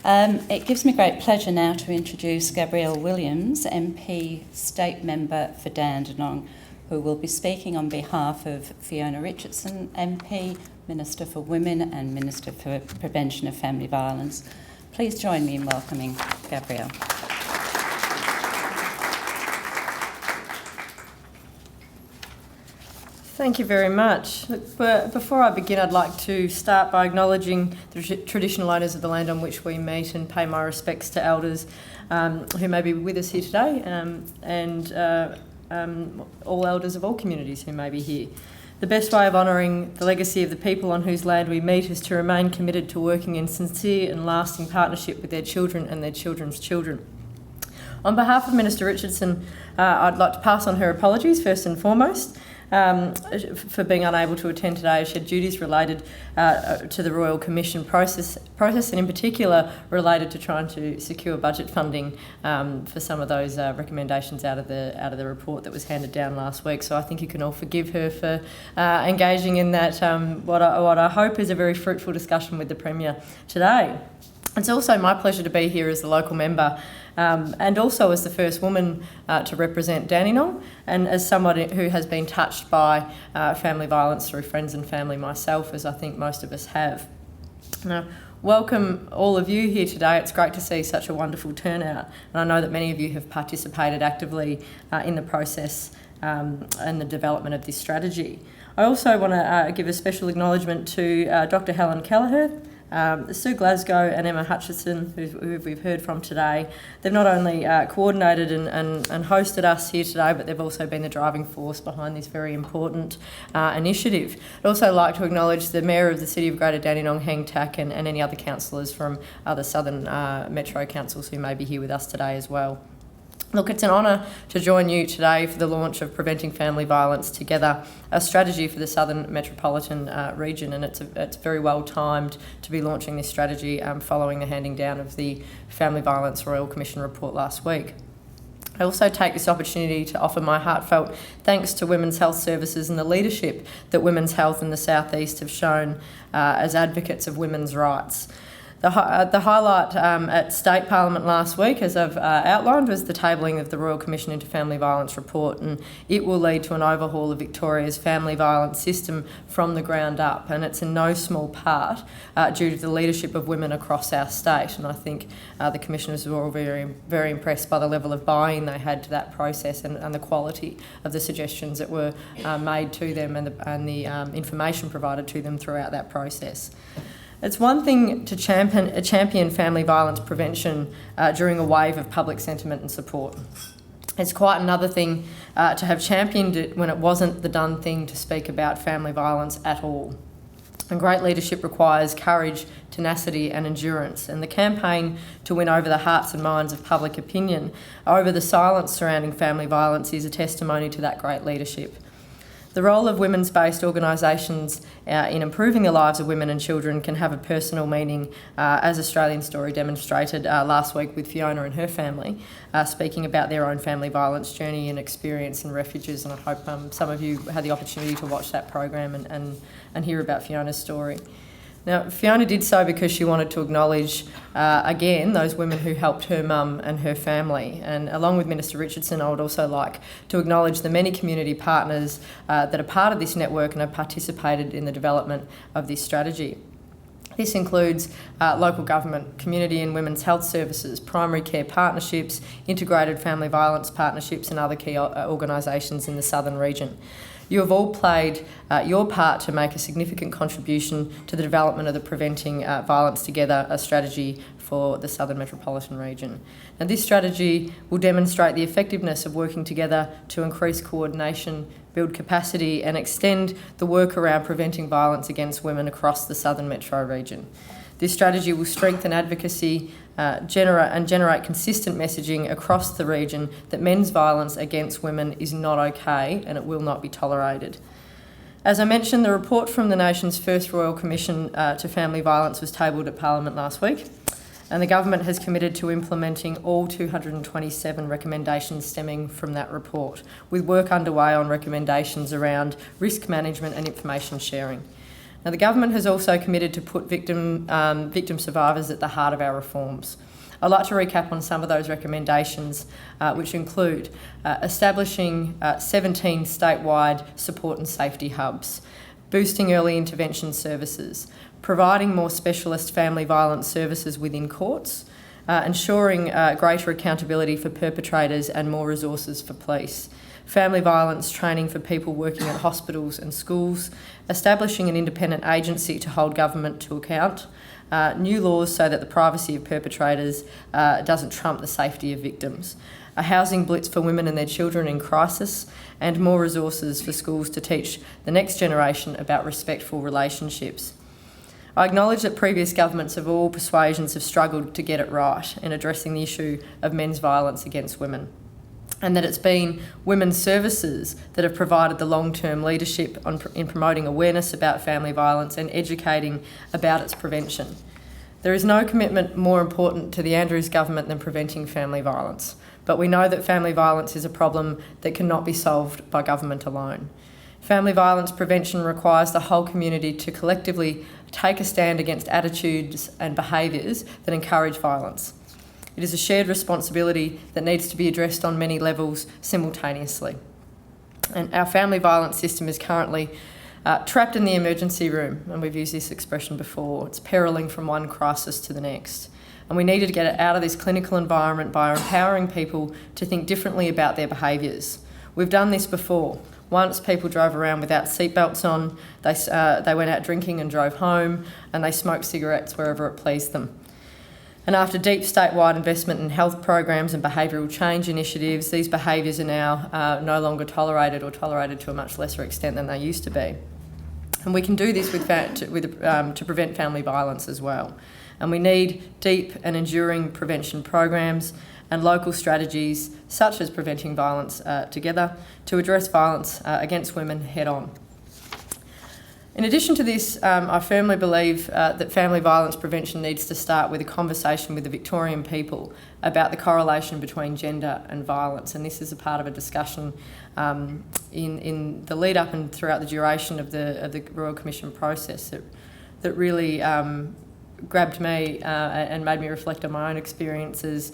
It gives me great pleasure now to introduce Gabrielle Williams MP, State Member for Dandenong, who will be speaking on behalf of Fiona Richardson MP, Minister for Women and Minister for Prevention of Family Violence. Please join me in welcoming Gabrielle. Thank you very much. Before I begin, I'd like to start by acknowledging the traditional owners of the land on which we meet and pay my respects to elders who may be with us here today and all elders of all communities who may be here. The best way of honouring the legacy of the people on whose land we meet is to remain committed to working in sincere and lasting partnership with their children and their children's children. On behalf of Minister Richardson, I'd like to pass on her apologies first and foremost for being unable to attend today. She had duties related to the Royal Commission process and in particular related to trying to secure budget funding for some of those recommendations out of the report that was handed down last week. So I think you can all forgive her for engaging in that what I hope is a very fruitful discussion with the Premier today. It's also my pleasure to be here as the local member and also as the first woman to represent Dandenong and as somebody who has been touched by family violence through friends and family myself, as I think most of us have. Now, welcome all of you here today. It's great to see such a wonderful turnout, and I know that many of you have participated actively in the process and the development of this strategy. I also want to give a special acknowledgement to Dr. Helen Kelleher, Sue Glasgow and Emma Hutchison, who we've heard from today. They've not only coordinated and hosted us here today, but they've also been the driving force behind this very important initiative. I'd also like to acknowledge the Mayor of the City of Greater Dandenong, Heng Tak, and any other councillors from other southern metro councils who may be here with us today as well. Look, it's an honour to join you today for the launch of Preventing Family Violence Together, a strategy for the Southern Metropolitan region, and it's very well timed to be launching this strategy following the handing down of the Family Violence Royal Commission report last week. I also take this opportunity to offer my heartfelt thanks to Women's Health Services and the leadership that Women's Health in the South East have shown as advocates of women's rights. The highlight at State Parliament last week, as I've outlined, was the tabling of the Royal Commission into Family Violence report, and it will lead to an overhaul of Victoria's family violence system from the ground up, and it's in no small part due to the leadership of women across our state, and I think the Commissioners were all very, very impressed by the level of buy-in they had to that process and the quality of the suggestions that were made to them and the information provided to them throughout that process. It's one thing to champion family violence prevention during a wave of public sentiment and support. It's quite another thing to have championed it when it wasn't the done thing to speak about family violence at all. And great leadership requires courage, tenacity and endurance, and the campaign to win over the hearts and minds of public opinion over the silence surrounding family violence is a testimony to that great leadership. The role of women's-based organisations in improving the lives of women and children can have a personal meaning, as Australian Story demonstrated last week with Fiona and her family, speaking about their own family violence journey and experience in refuges, and I hope some of you had the opportunity to watch that program and hear about Fiona's story. Now, Fiona did so because she wanted to acknowledge, again, those women who helped her mum and her family. And along with Minister Richardson, I would also like to acknowledge the many community partners that are part of this network and have participated in the development of this strategy. This includes local government, community and women's health services, primary care partnerships, integrated family violence partnerships and other key organisations in the southern region. You have all played your part to make a significant contribution to the development of the Preventing Violence Together, a strategy for the Southern Metropolitan region. Now, this strategy will demonstrate the effectiveness of working together to increase coordination, build capacity and extend the work around preventing violence against women across the Southern Metro region. This strategy will strengthen advocacy, generate consistent messaging across the region that men's violence against women is not okay and it will not be tolerated. As I mentioned, the report from the nation's first Royal Commission to Family Violence was tabled at Parliament last week, and the government has committed to implementing all 227 recommendations stemming from that report, with work underway on recommendations around risk management and information sharing. Now, the government has also committed to put victim survivors at the heart of our reforms. I'd like to recap on some of those recommendations, which include establishing 17 statewide support and safety hubs, boosting early intervention services, providing more specialist family violence services within courts, ensuring greater accountability for perpetrators and more resources for police, family violence training for people working at hospitals and schools, establishing an independent agency to hold government to account, new laws so that the privacy of perpetrators doesn't trump the safety of victims, a housing blitz for women and their children in crisis, and more resources for schools to teach the next generation about respectful relationships. I acknowledge that previous governments of all persuasions have struggled to get it right in addressing the issue of men's violence against women, and that it's been women's services that have provided the long-term leadership in promoting awareness about family violence and educating about its prevention. There is no commitment more important to the Andrews government than preventing family violence, but we know that family violence is a problem that cannot be solved by government alone. Family violence prevention requires the whole community to collectively take a stand against attitudes and behaviours that encourage violence. It is a shared responsibility that needs to be addressed on many levels simultaneously. And our family violence system is currently trapped in the emergency room, and we've used this expression before. It's perilling from one crisis to the next. And we needed to get it out of this clinical environment by empowering people to think differently about their behaviours. We've done this before. Once people drove around without seatbelts on, they went out drinking and drove home, and they smoked cigarettes wherever it pleased them. And after deep statewide investment in health programs and behavioural change initiatives, these behaviours are now no longer tolerated, or tolerated to a much lesser extent than they used to be. And we can do this to prevent family violence as well. And we need deep and enduring prevention programs and local strategies, such as Preventing Violence Together, to address violence against women head on. In addition to this, I firmly believe that family violence prevention needs to start with a conversation with the Victorian people about the correlation between gender and violence, and this is a part of a discussion in the lead up and throughout the duration of the Royal Commission process that really grabbed me and made me reflect on my own experiences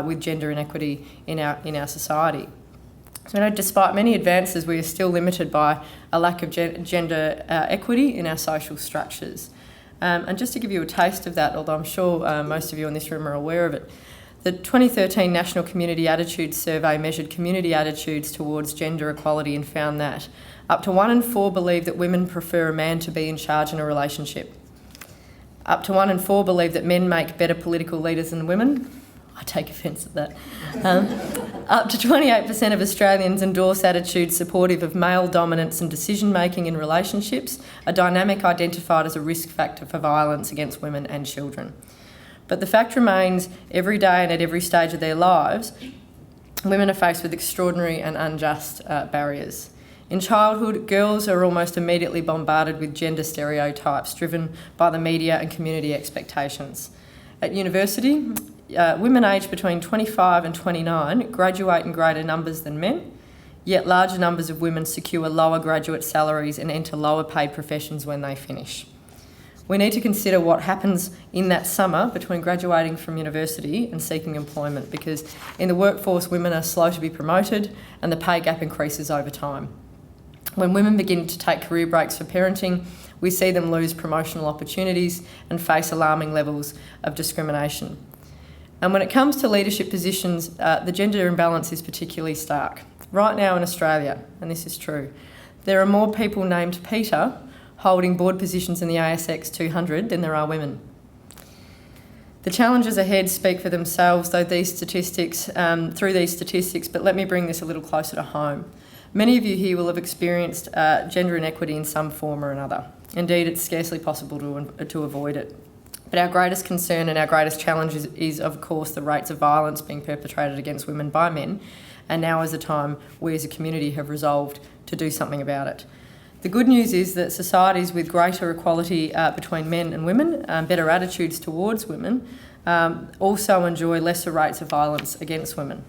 with gender inequity in our society. So, despite many advances, we are still limited by a lack of gender equity in our social structures. And just to give you a taste of that, although I'm sure most of you in this room are aware of it, the 2013 National Community Attitudes Survey measured community attitudes towards gender equality and found that up to 1 in 4 believe that women prefer a man to be in charge in a relationship. Up to 1 in 4 believe that men make better political leaders than women. I take offence at that. Up to 28% of Australians endorse attitudes supportive of male dominance and decision-making in relationships, a dynamic identified as a risk factor for violence against women and children. But the fact remains, every day and at every stage of their lives, women are faced with extraordinary and unjust barriers. In childhood, girls are almost immediately bombarded with gender stereotypes driven by the media and community expectations. At university, women aged between 25 and 29 graduate in greater numbers than men, yet larger numbers of women secure lower graduate salaries and enter lower paid professions when they finish. We need to consider what happens in that summer between graduating from university and seeking employment, because in the workforce, women are slow to be promoted and the pay gap increases over time. When women begin to take career breaks for parenting, we see them lose promotional opportunities and face alarming levels of discrimination. And when it comes to leadership positions, the gender imbalance is particularly stark. Right now in Australia, and this is true, there are more people named Peter holding board positions in the ASX 200 than there are women. The challenges ahead speak for themselves through these statistics, but let me bring this a little closer to home. Many of you here will have experienced gender inequity in some form or another. Indeed, it's scarcely possible to avoid it. But our greatest concern and our greatest challenge is, of course, the rates of violence being perpetrated against women by men, and now is the time we as a community have resolved to do something about it. The good news is that societies with greater equality between men and women, better attitudes towards women, also enjoy lesser rates of violence against women.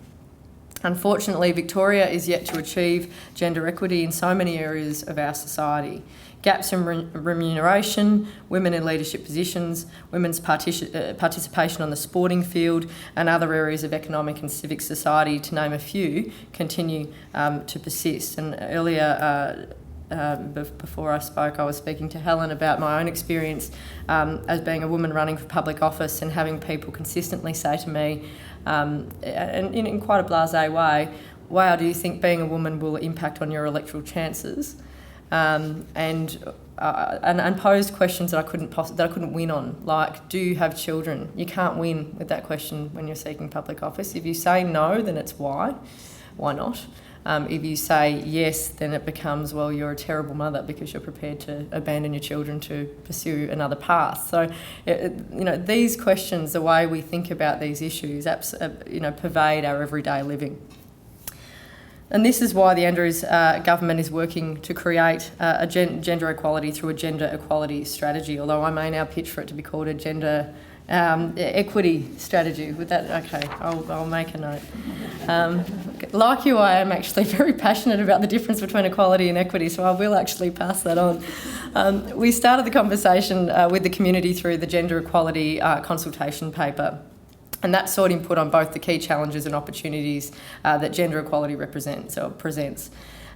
Unfortunately, Victoria is yet to achieve gender equity in so many areas of our society. Gaps in remuneration, women in leadership positions, women's participation on the sporting field, and other areas of economic and civic society, to name a few, continue to persist. And earlier, before I spoke, I was speaking to Helen about my own experience as being a woman running for public office and having people consistently say to me, and in quite a blasé way, wow, do you think being a woman will impact on your electoral chances? And posed questions that I couldn't win on, like, do you have children? You can't win with that question when you're seeking public office. If you say no, then it's why not? If you say yes, then it becomes, well, you're a terrible mother because you're prepared to abandon your children to pursue another path. So, these questions, the way we think about these issues, pervade our everyday living. And this is why the Andrews government is working to create a gender equality through a gender equality strategy, although I may now pitch for it to be called a gender equity strategy. With that, okay, I'll make a note. Like you, I am actually very passionate about the difference between equality and equity, so I will actually pass that on. We started the conversation with the community through the gender equality consultation paper. And that sought input on both the key challenges and opportunities that gender equality presents.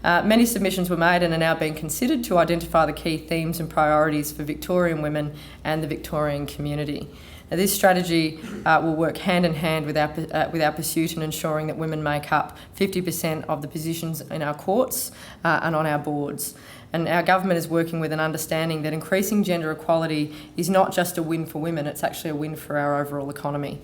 Many submissions were made and are now being considered to identify the key themes and priorities for Victorian women and the Victorian community. Now, this strategy will work hand in hand with our pursuit in ensuring that women make up 50% of the positions in our courts and on our boards. And our government is working with an understanding that increasing gender equality is not just a win for women, it's actually a win for our overall economy.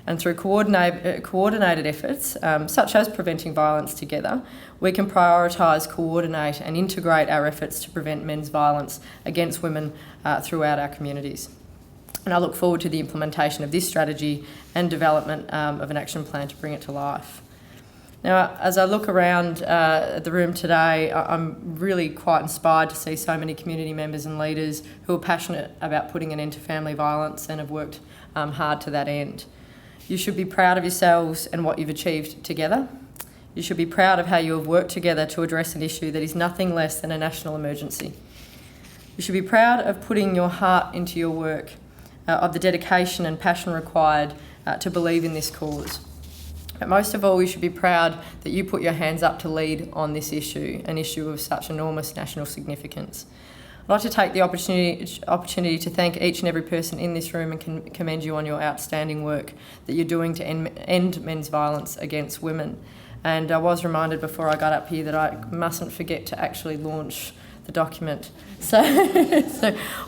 And through coordinated efforts, such as preventing violence together, we can prioritise, coordinate and integrate our efforts to prevent men's violence against women throughout our communities. And I look forward to the implementation of this strategy and development of an action plan to bring it to life. Now, as I look around the room today, I'm really quite inspired to see so many community members and leaders who are passionate about putting an end to family violence and have worked hard to that end. You should be proud of yourselves and what you've achieved together. You should be proud of how you have worked together to address an issue that is nothing less than a national emergency. You should be proud of putting your heart into your work, of the dedication and passion required to believe in this cause. But most of all, you should be proud that you put your hands up to lead on this issue, an issue of such enormous national significance. I'd like to take the opportunity to thank each and every person in this room and commend you on your outstanding work that you're doing to end men's violence against women. And I was reminded before I got up here that I mustn't forget to actually launch the document. So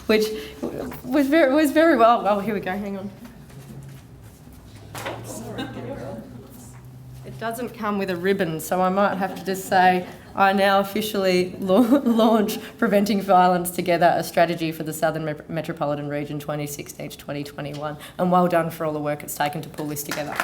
which was very well. Oh, here we go. Hang on. Sorry, Gabrielle. It doesn't come with a ribbon, so I might have to just say, I now officially launch Preventing Violence Together, a strategy for the Southern Metropolitan Region 2016 to 2021. And well done for all the work it's taken to pull this together.